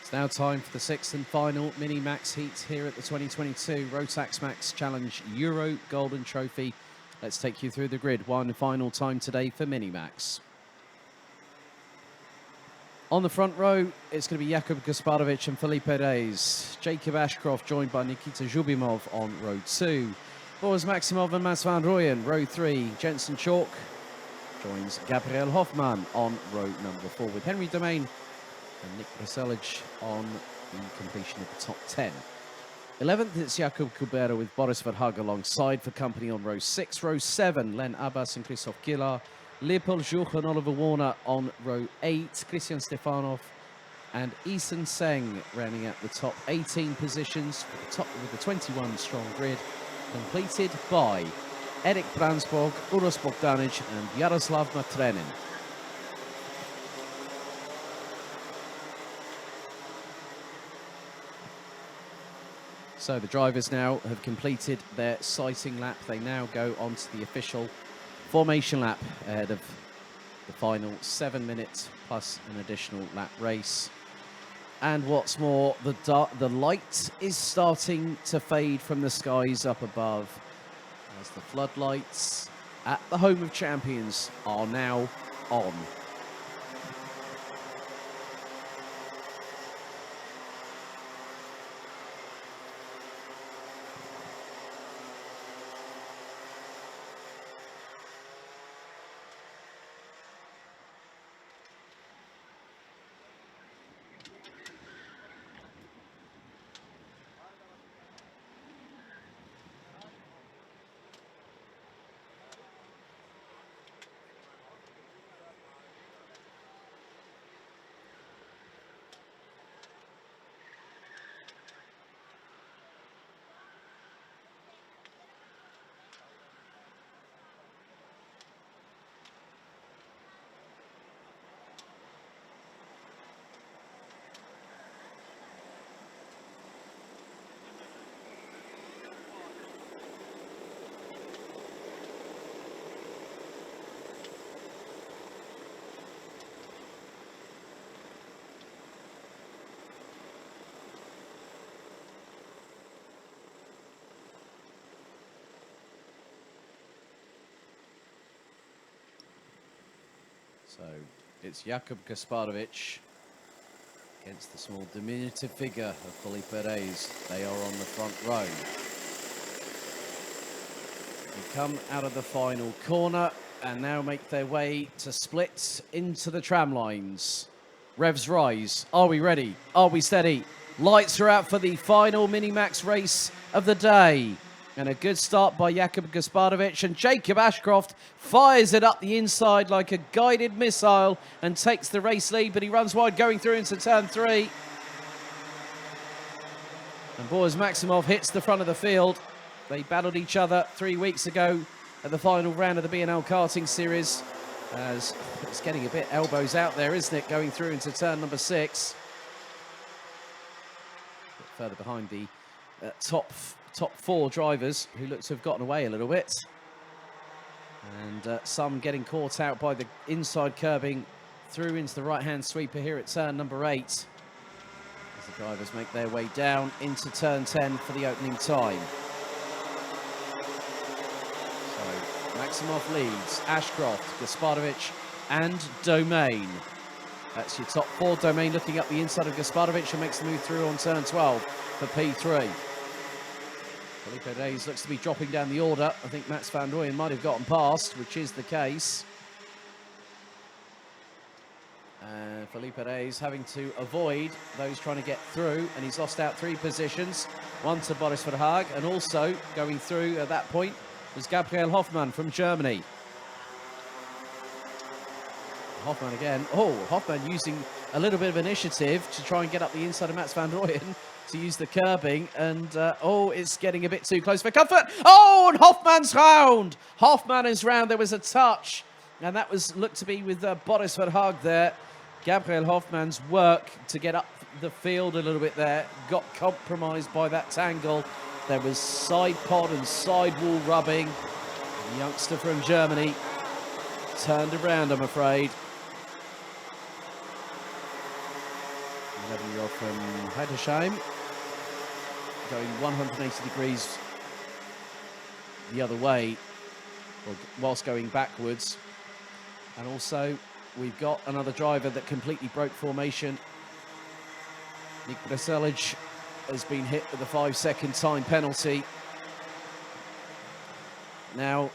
It's now time for the sixth and final Mini-Max heat here at the 2022 Rotax Max Challenge Euro Golden Trophy. Let's take you through the grid. One final time today for Mini-Max. On the front row, it's going to be Jakub Gasparovic and Felipe Reyes. Jacob Ashcroft joined by Nikita Zhubimov on row 2. Boris Maximov and Mats van Rooyen, row 3. Jensen Chalk joins Gabriel Hofmann on row number 4 with Henry Domain and Nick Brasilic on the completion of the top 10. 11th, it's Jakub Kubera with Boris Verhaag alongside for company on row 6. Row 7, Len Abbas and Christoph Gillar. Leopold Jouch and Oliver Warner on row 8. Christian Stefanov and Eason Seng rounding out the top 18 positions with the 21-strong grid, completed by Erik Bransborg, Uros Bogdanic and Jaroslav Matrenin. So the drivers now have completed their sighting lap. They now go on to the official formation lap ahead of the final 7 minutes plus an additional lap race. And what's more, the light is starting to fade from the skies up above as the floodlights at the Home of Champions are now on. So it's Jakub Gasparovic against the small diminutive figure of Felipe Reyes. They are on the front row. They come out of the final corner and now make their way to split into the tram lines. Revs rise. Are we ready? Are we steady? Lights are out for the final Mini-Max race of the day. And a good start by Jakub Gasparovic, and Jacob Ashcroft fires it up the inside like a guided missile and takes the race lead, but he runs wide going through into turn 3. And Boris Maximov hits the front of the field. They battled each other 3 weeks ago at the final round of the B&L karting series. As it's getting a bit elbows out there, isn't it, going through into turn number 6. A bit further behind the top 4 drivers who look to have gotten away a little bit. And some getting caught out by the inside curbing through into the right-hand sweeper here at turn number 8. As the drivers make their way down into turn 10 for the opening time. So Maximov leads, Ashcroft, Gasparovic and Domain. That's your top 4. Domain looking up the inside of Gasparovic and makes the move through on turn 12 for P3. Felipe Reyes looks to be dropping down the order. I think Mats van Rooyen might have gotten past, which is the case. And Felipe Reyes having to avoid those trying to get through, and he's lost out 3 positions. One to Boris Verhaag, and also going through at that point was Gabriel Hofmann from Germany. Hofmann again. Oh, Hofmann using a little bit of initiative to try and get up the inside of Mats van Rooyen to use the curbing, and oh, it's getting a bit too close for comfort. Oh, and Hofmann's round. Hofmann is round. There was a touch, and that was looked to be with Boris Verhaag there. Gabriel Hofmann's work to get up the field a little bit there got compromised by that tangle. There was side pod and side wall rubbing. The youngster from Germany turned around, I'm afraid. 11-year-old from Heidersheim, going 180 degrees the other way, whilst going backwards. And also, we've got another driver that completely broke formation. Nick Breselic has been hit with a 5-second time penalty. Now,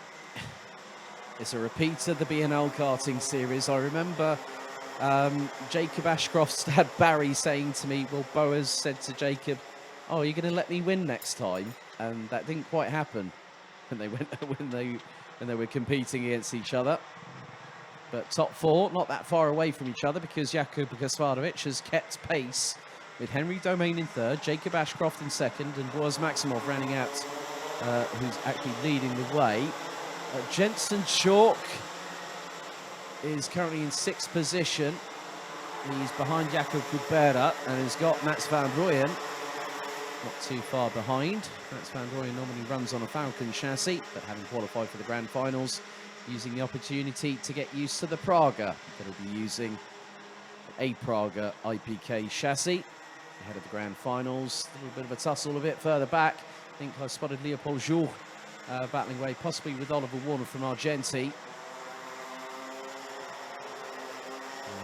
it's a repeat of the B&L karting series. I remember Jacob Ashcroft's dad Barry saying to me, well, Boas said to Jacob, oh, are you going to let me win next time? And that didn't quite happen when they were competing against each other. But top four, not that far away from each other, because Jakub Gasparovic has kept pace with Henry Domain in third, Jacob Ashcroft in second, and Boaz Maximov rounding out, who's actually leading the way. Jensen Chalk is currently in sixth position. He's behind Jakub Kubera and has got Mats van Rooyen not too far behind. Mats van Rooyen normally runs on a Falcon chassis, but having qualified for the grand finals, using the opportunity to get used to the Praga. He'll be using a Praga IPK chassis ahead of the grand finals. A little bit of a tussle a bit further back. I think I spotted Leopold Joux battling away, possibly with Oliver Warner from Argenti.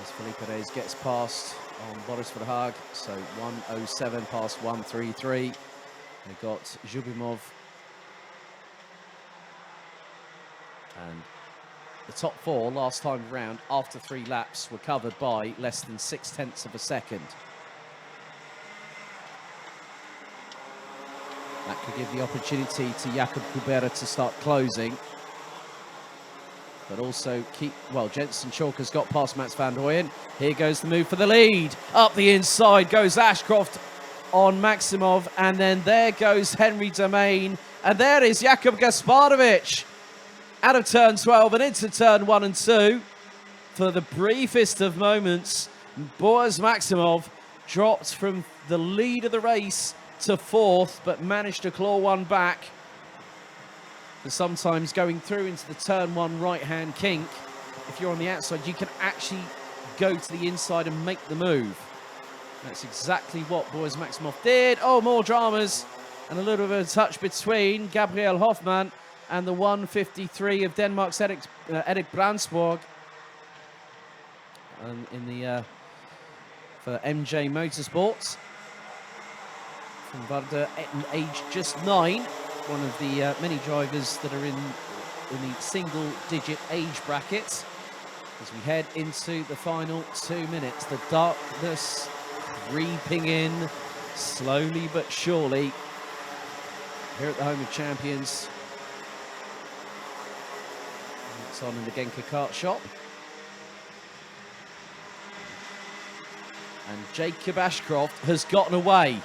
As Felipe Reyes gets past on Boris Verhaag, so 1:07 past 1:33. They've got Zhubimov. And the top four last time round, after 3 laps, were covered by less than 0.6 of a second. That could give the opportunity to Jakub Kubera to start closing. But also Jensen Chalk has got past Mats van Rooyen. Here goes the move for the lead. Up the inside goes Ashcroft on Maximov. And then there goes Henry Domain. And there is Jakub Gasparovic out of turn 12 and into turn 1 and 2. For the briefest of moments, Boaz Maximov dropped from the lead of the race to 4th, but managed to claw one back. But sometimes going through into the turn 1 right-hand kink, if you're on the outside, you can actually go to the inside and make the move. That's exactly what Boaz Maximov did. Oh, more dramas. And a little bit of a touch between Gabriel Hoffmann and the 153 of Denmark's Erik Brandsborg. And in the for MJ Motorsports from Varda, age just 9. One of the many drivers that are in the single-digit age bracket. As we head into the final 2 minutes, the darkness creeping in slowly but surely here at the home of champions. It's on in the Genka kart shop. And Jacob Ashcroft has gotten away.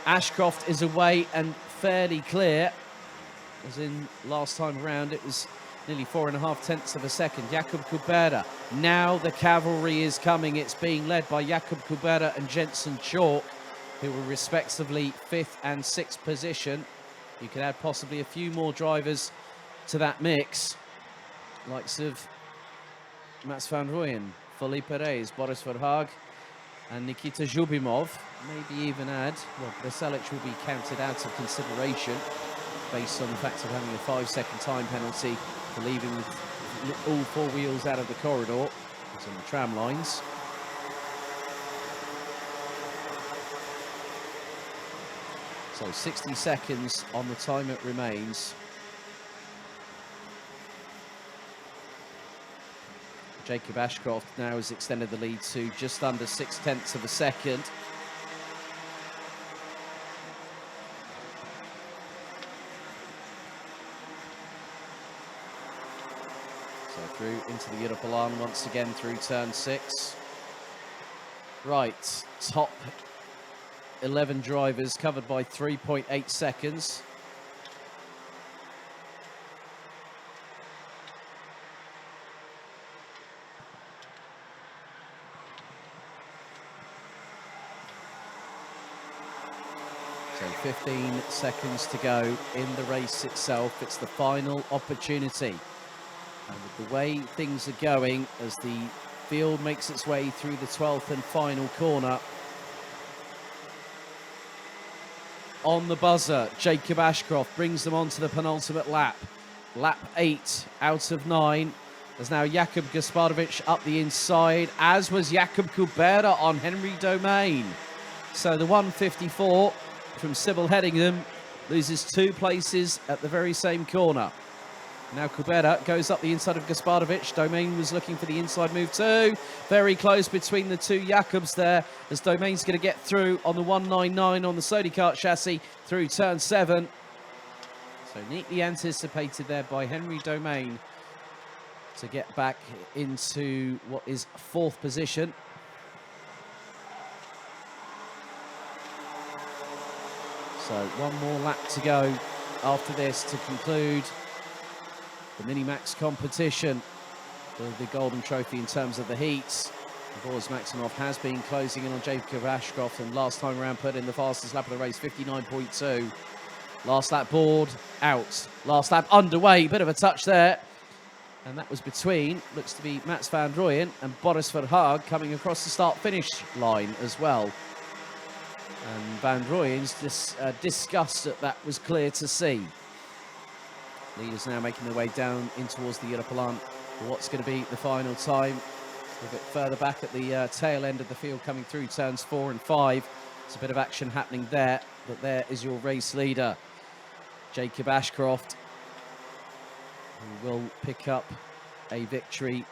Ashcroft is away and fairly clear, as in last time around it was nearly 4.5 of a second. Jakub Kubera, now the cavalry is coming. It's being led by Jakub Kubera and Jensen Chalk, who were respectively 5th and 6th position. You could add possibly a few more drivers to that mix, likes of Mats van Rooyen, Felipe Reyes, Boris Verhaag and Nikita Zhubimov. Maybe even add, well, Breselic will be counted out of consideration based on the fact of having a 5-second time penalty for leaving with all 4 wheels out of the corridor. It's on the tram lines. So 60 seconds on the time it remains. Jacob Ashcroft now has extended the lead to just under 0.6 of a second. So through into the Europolan once again through turn 6. Right, top 11 drivers covered by 3.8 seconds. So 15 seconds to go in the race itself. It's the final opportunity. And with the way things are going, as the field makes its way through the 12th and final corner, on the buzzer. Jacob Ashcroft brings them on to the penultimate lap. Lap 8 out of 9. There's now Jakub Gasparovic up the inside, as was Jakub Kubera on Henry Domain. So the 154 from Sybil Headingham loses 2 places at the very same corner. Now Kubera goes up the inside of Gasparovic. Domain was looking for the inside move too. Very close between the two Jakubs there, as Domain's going to get through on the 199 on the Sodi Kart chassis through turn 7. So neatly anticipated there by Henry Domain to get back into what is 4th position. So one more lap to go after this to conclude the Minimax competition for the Golden Trophy in terms of the heats. Boris Maximov has been closing in on Jacob Ashcroft, and last time around put in the fastest lap of the race, 59.2. Last lap board out. Last lap underway. Bit of a touch there. And that was between, looks to be Mats van Rooyen and Boris Verhaag coming across the start-finish line as well. And Van Rooyen's disgust at that was clear to see. Leaders now making their way down in towards the Europalan for what's going to be the final time. A bit further back at the tail end of the field, coming through turns 4 and 5. There's a bit of action happening there, but there is your race leader, Jacob Ashcroft, who will pick up a victory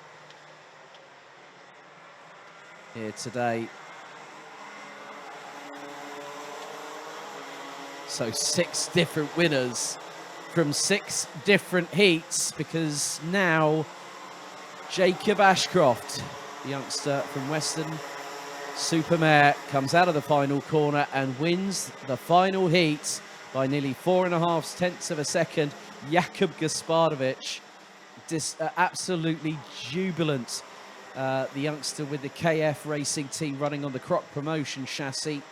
here today. So 6 different winners from 6 different heats, because now Jacob Ashcroft, the youngster from Western Supermare, comes out of the final corner and wins the final heat by nearly 4.5 tenths of a second. Jakub Gasparovic, absolutely jubilant. The youngster with the KF Racing team running on the Croc Promotion chassis,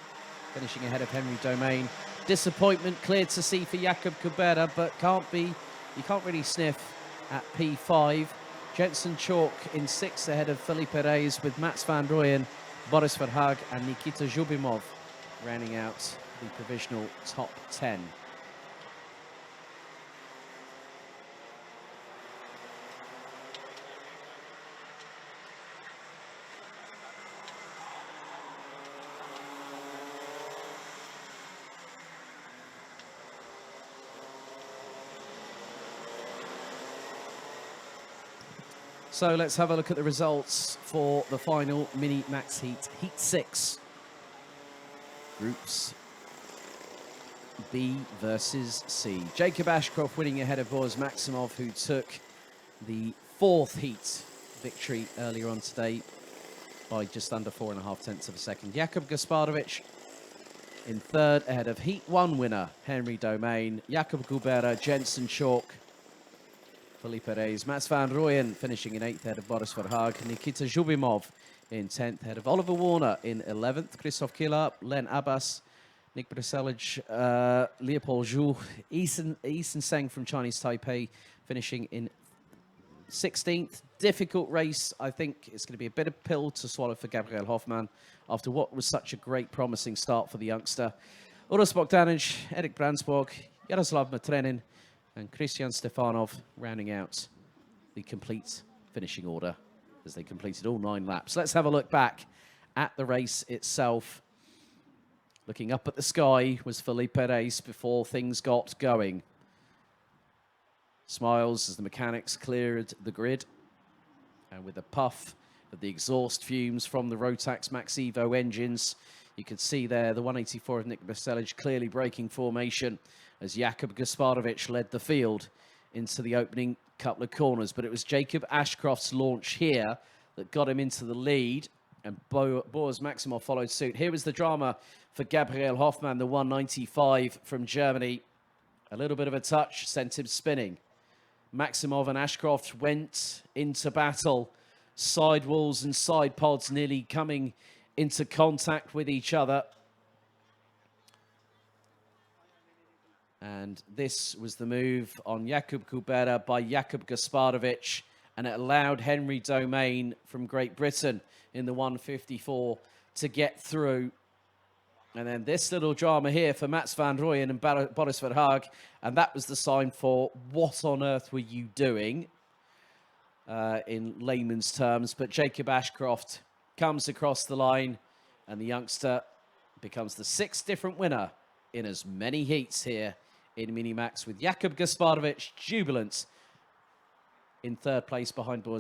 finishing ahead of Henry Domain. Disappointment cleared to see for Jakub Kubera, but you can't really sniff at P5. Jensen Chalk in 6th ahead of Felipe Reyes, with Mats van Rooyen, Boris Verhaag and Nikita Zhubimov rounding out the provisional top 10. So let's have a look at the results for the final Mini Max Heat, Heat 6. Groups B versus C. Jacob Ashcroft winning ahead of Boris Maximov, who took the 4th heat victory earlier on today by just under 4.5 tenths of a second. Jakub Gasparovic in 3rd ahead of Heat 1 winner Henry Domain, Jakub Kubera, Jensen Chalk, Felipe Reyes, Mats van Rooyen finishing in 8th ahead of Boris Verhaag, Nikita Zhubimov in 10th ahead of Oliver Warner in 11th, Christoph Killer, Len Abbas, Nick Bruselic, Leopold Zhu, Eason Seng from Chinese Taipei finishing in 16th. Difficult race. I think it's going to be a bit of pill to swallow for Gabriel Hoffmann after what was such a great promising start for the youngster. Uros Bogdanic, Erik Brandsborg, Jaroslav Matrenin and Christian Stefanov rounding out the complete finishing order as they completed all 9 laps. Let's have a look back at the race itself. Looking up at the sky was Felipe Reyes before things got going. Smiles as the mechanics cleared the grid, and with a puff of the exhaust fumes from the Rotax Max Evo engines, you could see there the 184 of Nick Bruselic clearly breaking formation as Jakub Gasparovic led the field into the opening couple of corners. But it was Jacob Ashcroft's launch here that got him into the lead, and Boris Maximov followed suit. Here was the drama for Gabriel Hoffmann, the 195 from Germany. A little bit of a touch sent him spinning. Maximov and Ashcroft went into battle. Sidewalls and side pods nearly coming into contact with each other. And this was the move on Jakub Kubera by Jakub Gasparovic, and it allowed Henry Domain from Great Britain in the 154 to get through. And then this little drama here for Mats van Rooyen and Boris Verhaag. And that was the sign for what on earth were you doing, in layman's terms. But Jacob Ashcroft comes across the line, and the youngster becomes the 6th different winner in as many heats here in Minimax, with Jakub Gasparovic jubilant in 3rd place behind Boris